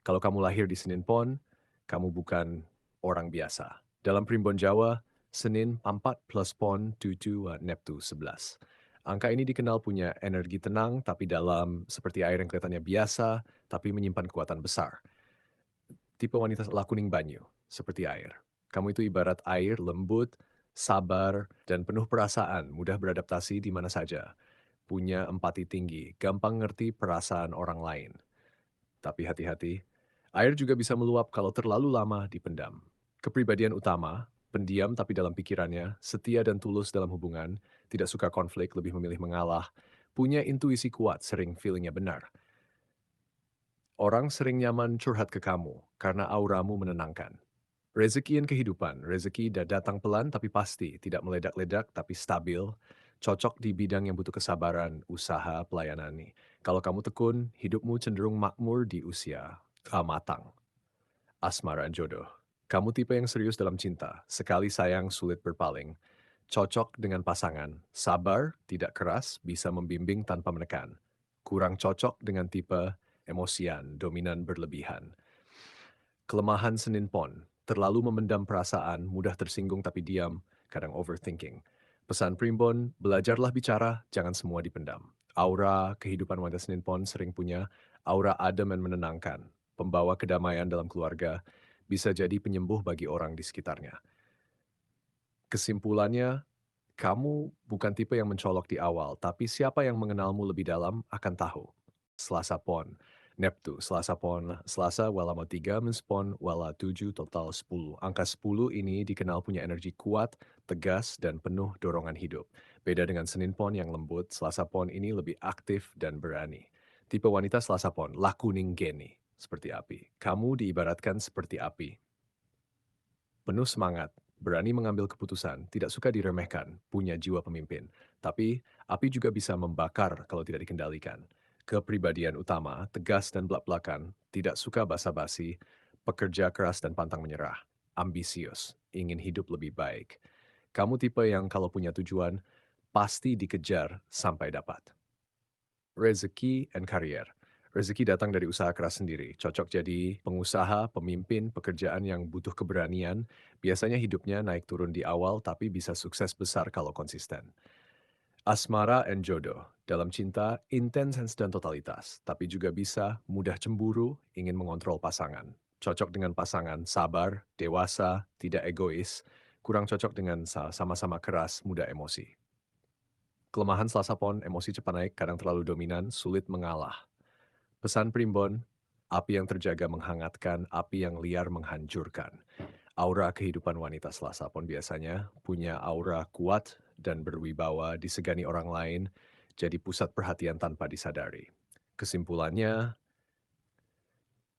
Kalau kamu lahir di Senin Pon, kamu bukan orang biasa. Dalam Primbon Jawa, Senin 4 plus Pon 7 Neptu 11. Angka ini dikenal punya energi tenang tapi dalam, seperti air yang kelihatannya biasa tapi menyimpan kekuatan besar. Tipe wanita lakuning banyu, seperti air. Kamu itu ibarat air, lembut, sabar, dan penuh perasaan, mudah beradaptasi di mana saja. Punya empati tinggi, gampang ngerti perasaan orang lain. Tapi hati-hati, air juga bisa meluap kalau terlalu lama dipendam. Kepribadian utama, pendiam tapi dalam pikirannya, setia dan tulus dalam hubungan, tidak suka konflik, lebih memilih mengalah, punya intuisi kuat, sering feelingnya benar. Orang sering nyaman curhat ke kamu karena auramu menenangkan. Rezeki dan kehidupan, rezeki datang pelan tapi pasti, tidak meledak-ledak tapi stabil, cocok di bidang yang butuh kesabaran, usaha, pelayanan nih. Kalau kamu tekun, hidupmu cenderung makmur di usia matang. Asmara dan jodoh. Kamu tipe yang serius dalam cinta, sekali sayang sulit berpaling. Cocok dengan pasangan, sabar, tidak keras, bisa membimbing tanpa menekan. Kurang cocok dengan tipe emosian, dominan berlebihan. Kelemahan Senin Pon, terlalu memendam perasaan, mudah tersinggung tapi diam, kadang overthinking. Pesan Primbon, belajarlah bicara, jangan semua dipendam. Aura kehidupan wanita Senin Pon sering punya aura adem dan menenangkan. Pembawa kedamaian dalam keluarga, bisa jadi penyembuh bagi orang di sekitarnya. Kesimpulannya, kamu bukan tipe yang mencolok di awal, tapi siapa yang mengenalmu lebih dalam akan tahu. Selasa Pon, Neptu, Selasa Pon, Selasa Walama 3, Menspon, Wala 7, total 10. Angka 10 ini dikenal punya energi kuat, tegas, dan penuh dorongan hidup. Beda dengan Senin Pon yang lembut, Selasa Pon ini lebih aktif dan berani. Tipe wanita Selasa Pon, lakuning geni, seperti api. Kamu diibaratkan seperti api, penuh semangat, berani mengambil keputusan, tidak suka diremehkan, punya jiwa pemimpin. Tapi, api juga bisa membakar kalau tidak dikendalikan. Kepribadian utama, tegas dan belak-belakan, tidak suka basa-basi, pekerja keras dan pantang menyerah. Ambisius, ingin hidup lebih baik. Kamu tipe yang kalau punya tujuan, pasti dikejar sampai dapat. Rezeki and karier. Rezeki datang dari usaha keras sendiri. Cocok jadi pengusaha, pemimpin, pekerjaan yang butuh keberanian. Biasanya hidupnya naik turun di awal, tapi bisa sukses besar kalau konsisten. Asmara and jodoh. Dalam cinta, intens dan totalitas. Tapi juga bisa mudah cemburu, ingin mengontrol pasangan. Cocok dengan pasangan sabar, dewasa, tidak egois. Kurang cocok dengan sama-sama keras, mudah emosi. Kelemahan Selasa Pon, emosi cepat naik, kadang terlalu dominan, sulit mengalah. Pesan Primbon, api yang terjaga menghangatkan, api yang liar menghancurkan. Aura kehidupan wanita Selasa Pon biasanya punya aura kuat dan berwibawa, disegani orang lain, jadi pusat perhatian tanpa disadari. Kesimpulannya,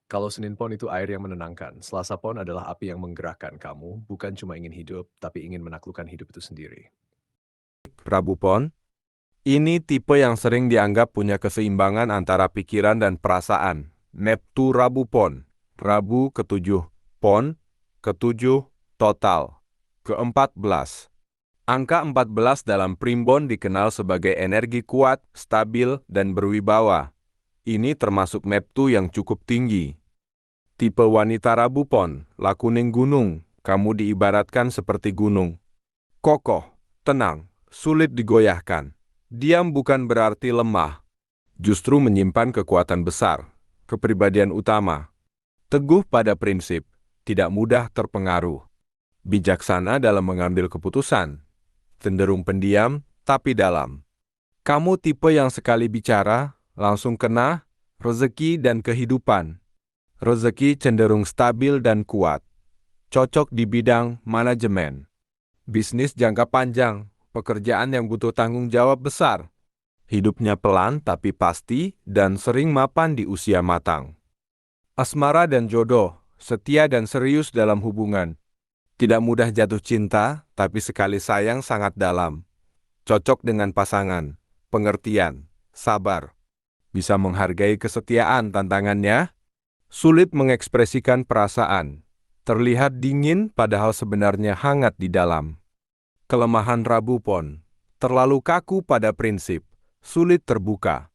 kalau Senin Pon itu air yang menenangkan, Selasa Pon adalah api yang menggerakkan kamu, bukan cuma ingin hidup, tapi ingin menaklukkan hidup itu sendiri. Rabu Pon, ini tipe yang sering dianggap punya keseimbangan antara pikiran dan perasaan. Neptu Rabu Pon, Rabu ketujuh, Pon, ketujuh, total, ke-14. Angka 14 dalam Primbon dikenal sebagai energi kuat, stabil, dan berwibawa. Ini termasuk Neptu yang cukup tinggi. Tipe wanita Rabu Pon, lakuning gunung, kamu diibaratkan seperti gunung. Kokoh, tenang, sulit digoyahkan. Diam bukan berarti lemah, justru menyimpan kekuatan besar. Kepribadian utama, teguh pada prinsip, tidak mudah terpengaruh. Bijaksana dalam mengambil keputusan, cenderung pendiam tapi dalam. Kamu tipe yang sekali bicara, langsung kena, rezeki dan kehidupan. Rezeki cenderung stabil dan kuat. Cocok di bidang manajemen. Bisnis jangka panjang, pekerjaan yang butuh tanggung jawab besar. Hidupnya pelan tapi pasti dan sering mapan di usia matang. Asmara dan jodoh, setia dan serius dalam hubungan. Tidak mudah jatuh cinta, tapi sekali sayang sangat dalam. Cocok dengan pasangan, pengertian, sabar. Bisa menghargai kesetiaan tantangannya, sulit mengekspresikan perasaan. Terlihat dingin padahal sebenarnya hangat di dalam. Kelemahan Rabu Pon, terlalu kaku pada prinsip, sulit terbuka.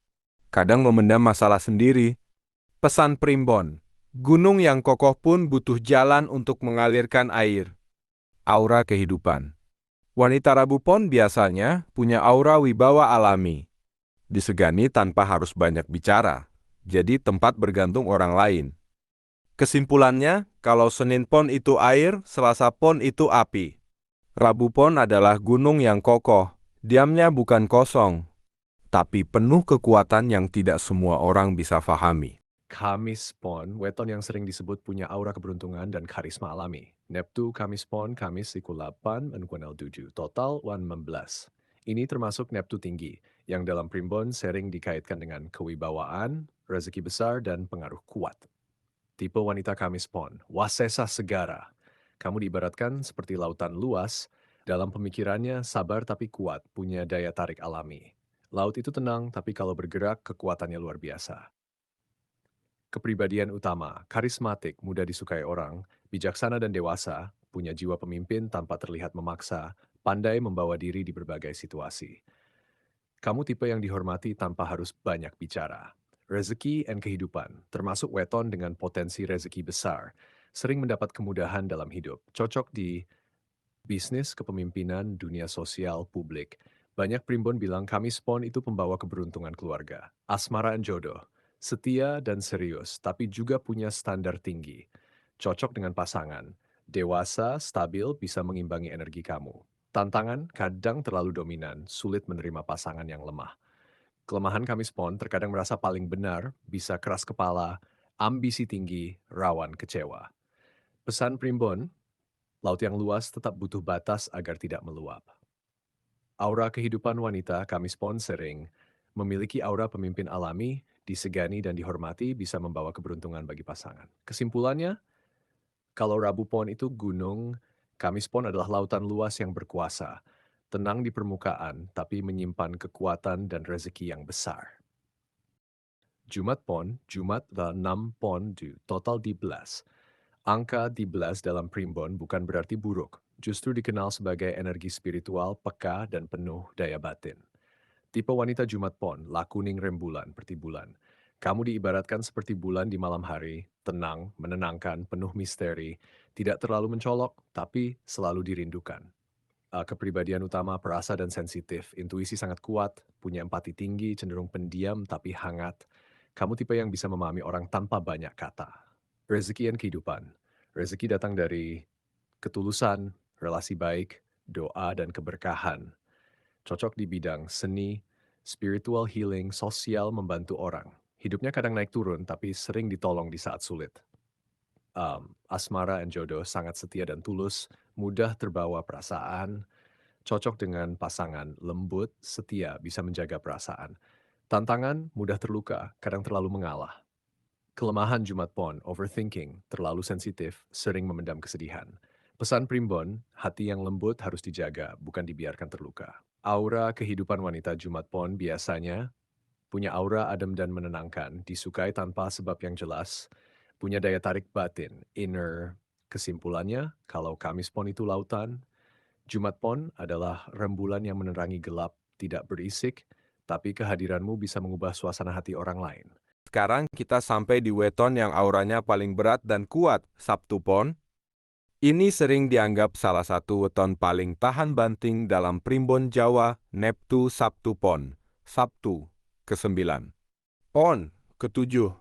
Kadang memendam masalah sendiri. Pesan Primbon, Gunung yang kokoh pun butuh jalan untuk mengalirkan air. Aura kehidupan. Wanita Rabu Pon biasanya punya aura wibawa alami. Disegani tanpa harus banyak bicara. Jadi tempat bergantung orang lain. Kesimpulannya, kalau Senin Pon itu air, Selasa Pon itu api. Rabu Pon adalah gunung yang kokoh. Diamnya bukan kosong, tapi penuh kekuatan yang tidak semua orang bisa pahami. Kamis Pon, weton yang sering disebut punya aura keberuntungan dan karisma alami. Neptu Kamis Pon, Kamis siku 8, Enkuanel 7, total 16. Ini termasuk Neptu tinggi, yang dalam primbon sering dikaitkan dengan kewibawaan, rezeki besar, dan pengaruh kuat. Tipe wanita Kamis Pon, Wasesa Segara. Kamu diibaratkan seperti lautan luas, dalam pemikirannya sabar tapi kuat, punya daya tarik alami. Laut itu tenang, tapi kalau bergerak kekuatannya luar biasa. Kepribadian utama, karismatik, mudah disukai orang, bijaksana dan dewasa, punya jiwa pemimpin tanpa terlihat memaksa, pandai membawa diri di berbagai situasi. Kamu tipe yang dihormati tanpa harus banyak bicara. Rezeki dan kehidupan, termasuk weton dengan potensi rezeki besar, sering mendapat kemudahan dalam hidup, cocok di bisnis, kepemimpinan, dunia sosial, publik. Banyak primbon bilang Kamis Pon itu pembawa keberuntungan keluarga. Asmaraan jodoh, setia dan serius, tapi juga punya standar tinggi. Cocok dengan pasangan. Dewasa, stabil, bisa mengimbangi energi kamu. Tantangan kadang terlalu dominan, sulit menerima pasangan yang lemah. Kelemahan Kamis Pon terkadang merasa paling benar, bisa keras kepala, ambisi tinggi, rawan kecewa. Pesan primbon, laut yang luas tetap butuh batas agar tidak meluap. Aura kehidupan wanita Kamis Pon sering memiliki aura pemimpin alami, disegani dan dihormati bisa membawa keberuntungan bagi pasangan. Kesimpulannya, kalau Rabu Pon itu gunung, Kamis Pon adalah lautan luas yang berkuasa, tenang di permukaan tapi menyimpan kekuatan dan rezeki yang besar. Jumat Pon, Jumat the 6 Pon du, total 12. Angka 12 dalam primbon bukan berarti buruk, justru dikenal sebagai energi spiritual, peka, dan penuh daya batin. Tipe wanita Jumat Pon, lakuning rembulan, pertibulan. Kamu diibaratkan seperti bulan di malam hari, tenang, menenangkan, penuh misteri, tidak terlalu mencolok, tapi selalu dirindukan. Kepribadian utama perasa dan sensitif, intuisi sangat kuat, punya empati tinggi, cenderung pendiam tapi hangat. Kamu tipe yang bisa memahami orang tanpa banyak kata. Rezeki dan kehidupan. Rezeki datang dari ketulusan, relasi baik, doa, dan keberkahan. Cocok di bidang seni, spiritual healing, sosial, membantu orang. Hidupnya kadang naik turun, tapi sering ditolong di saat sulit. Asmara dan jodoh sangat setia dan tulus, mudah terbawa perasaan, cocok dengan pasangan, lembut, setia, bisa menjaga perasaan. Tantangan, mudah terluka, kadang terlalu mengalah. Kelemahan Jumat Pon, overthinking, terlalu sensitif, sering memendam kesedihan. Pesan primbon, hati yang lembut harus dijaga, bukan dibiarkan terluka. Aura kehidupan wanita Jumat Pon biasanya punya aura adem dan menenangkan, disukai tanpa sebab yang jelas, punya daya tarik batin, inner. Kesimpulannya, kalau Kamis Pon itu lautan, Jumat Pon adalah rembulan yang menerangi gelap, tidak berisik, tapi kehadiranmu bisa mengubah suasana hati orang lain. Sekarang kita sampai di weton yang auranya paling berat dan kuat, Sabtu Pon. Ini sering dianggap salah satu weton paling tahan banting dalam primbon Jawa, Neptu Sabtu Pon. Sabtu, ke-9. Pon, ke-7.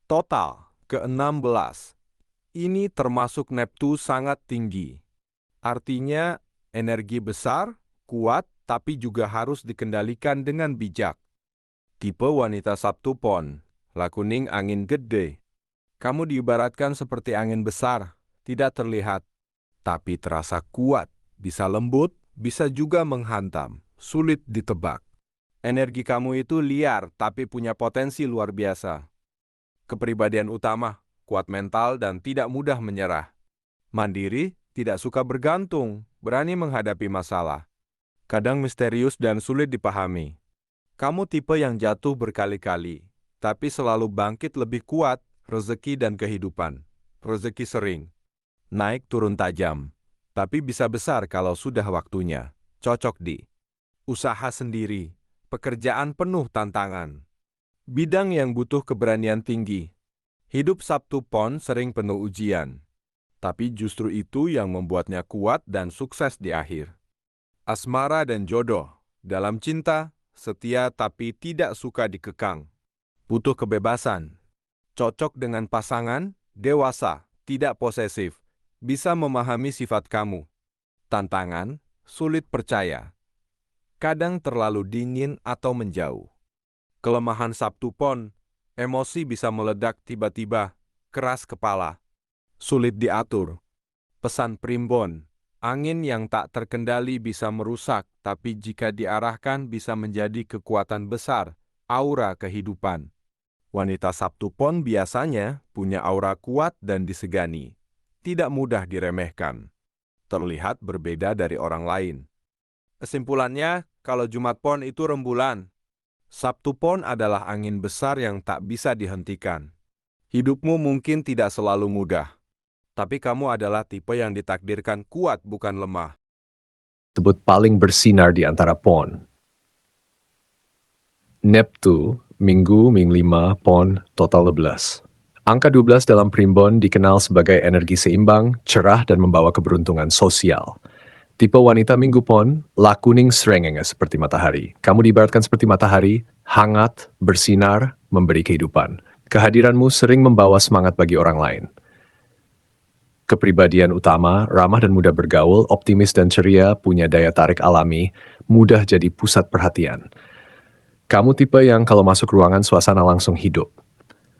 Total, ke-16. Ini termasuk Neptu sangat tinggi. Artinya, energi besar, kuat, tapi juga harus dikendalikan dengan bijak. Tipe wanita Sabtu Pon, lakuning angin gede. Kamu diibaratkan seperti angin besar, tidak terlihat, tapi terasa kuat, bisa lembut, bisa juga menghantam, sulit ditebak. Energi kamu itu liar, tapi punya potensi luar biasa. Kepribadian utama, kuat mental dan tidak mudah menyerah. Mandiri, tidak suka bergantung, berani menghadapi masalah. Kadang misterius dan sulit dipahami. Kamu tipe yang jatuh berkali-kali, tapi selalu bangkit lebih kuat, rezeki dan kehidupan. Rezeki sering naik turun tajam, tapi bisa besar kalau sudah waktunya. Cocok di usaha sendiri, pekerjaan penuh tantangan, bidang yang butuh keberanian tinggi, Hidup Sabtu Pon sering penuh ujian, tapi justru itu yang membuatnya kuat dan sukses di akhir. Asmara dan jodoh, dalam cinta, setia tapi tidak suka dikekang. Butuh kebebasan, cocok dengan pasangan, dewasa, tidak posesif, bisa memahami sifat kamu. Tantangan, sulit percaya. Kadang terlalu dingin atau menjauh. Kelemahan Sabtu Pon, emosi bisa meledak tiba-tiba, keras kepala, sulit diatur. Pesan primbon, angin yang tak terkendali bisa merusak, tapi jika diarahkan bisa menjadi kekuatan besar, aura kehidupan. Wanita Sabtu Pon biasanya punya aura kuat dan disegani. Tidak mudah diremehkan. Terlihat berbeda dari orang lain. Kesimpulannya, kalau Jumat Pon itu rembulan, Sabtu Pon adalah angin besar yang tak bisa dihentikan. Hidupmu mungkin tidak selalu mudah, tapi kamu adalah tipe yang ditakdirkan kuat bukan lemah. Sebut paling bersinar di antara pon. Neptu, Minggu, Ming 5, Pon, total 12. Angka 12 dalam primbon dikenal sebagai energi seimbang, cerah, dan membawa keberuntungan sosial. Tipe wanita Minggu Pon, lah kuning serengenge seperti matahari. Kamu diibaratkan seperti matahari, hangat, bersinar, memberi kehidupan. Kehadiranmu sering membawa semangat bagi orang lain. Kepribadian utama, ramah dan mudah bergaul, optimis dan ceria, punya daya tarik alami, mudah jadi pusat perhatian. Kamu tipe yang kalau masuk ruangan suasana langsung hidup.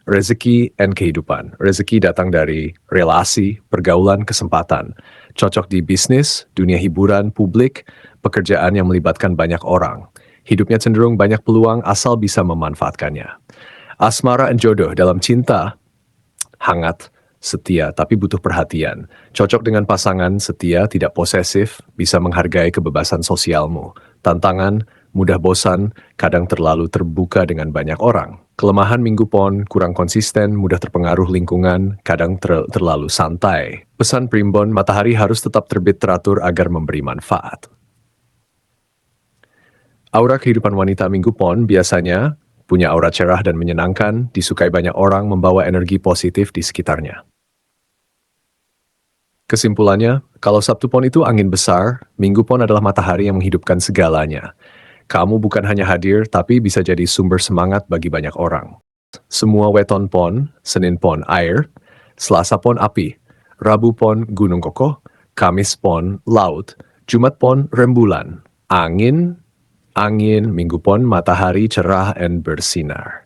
Rezeki dan kehidupan. Rezeki datang dari relasi, pergaulan, kesempatan. Cocok di bisnis, dunia hiburan, publik, pekerjaan yang melibatkan banyak orang. Hidupnya cenderung banyak peluang asal bisa memanfaatkannya. Asmara dan jodoh dalam cinta, hangat, setia tapi butuh perhatian. Cocok dengan pasangan, setia, tidak posesif, bisa menghargai kebebasan sosialmu. Tantangan, mudah bosan, kadang terlalu terbuka dengan banyak orang. Kelemahan Minggu Pon, kurang konsisten, mudah terpengaruh lingkungan, kadang terlalu santai. Pesan primbon, matahari harus tetap terbit teratur agar memberi manfaat. Aura kehidupan wanita Minggu Pon biasanya punya aura cerah dan menyenangkan, disukai banyak orang, membawa energi positif di sekitarnya. Kesimpulannya, kalau Sabtu Pon itu angin besar, Minggu Pon adalah matahari yang menghidupkan segalanya. Kamu bukan hanya hadir, tapi bisa jadi sumber semangat bagi banyak orang. Semua weton pon, Senin Pon air, Selasa Pon api, Rabu Pon gunung kokoh, Kamis Pon laut, Jumat Pon rembulan, angin, Minggu Pon matahari cerah dan bersinar.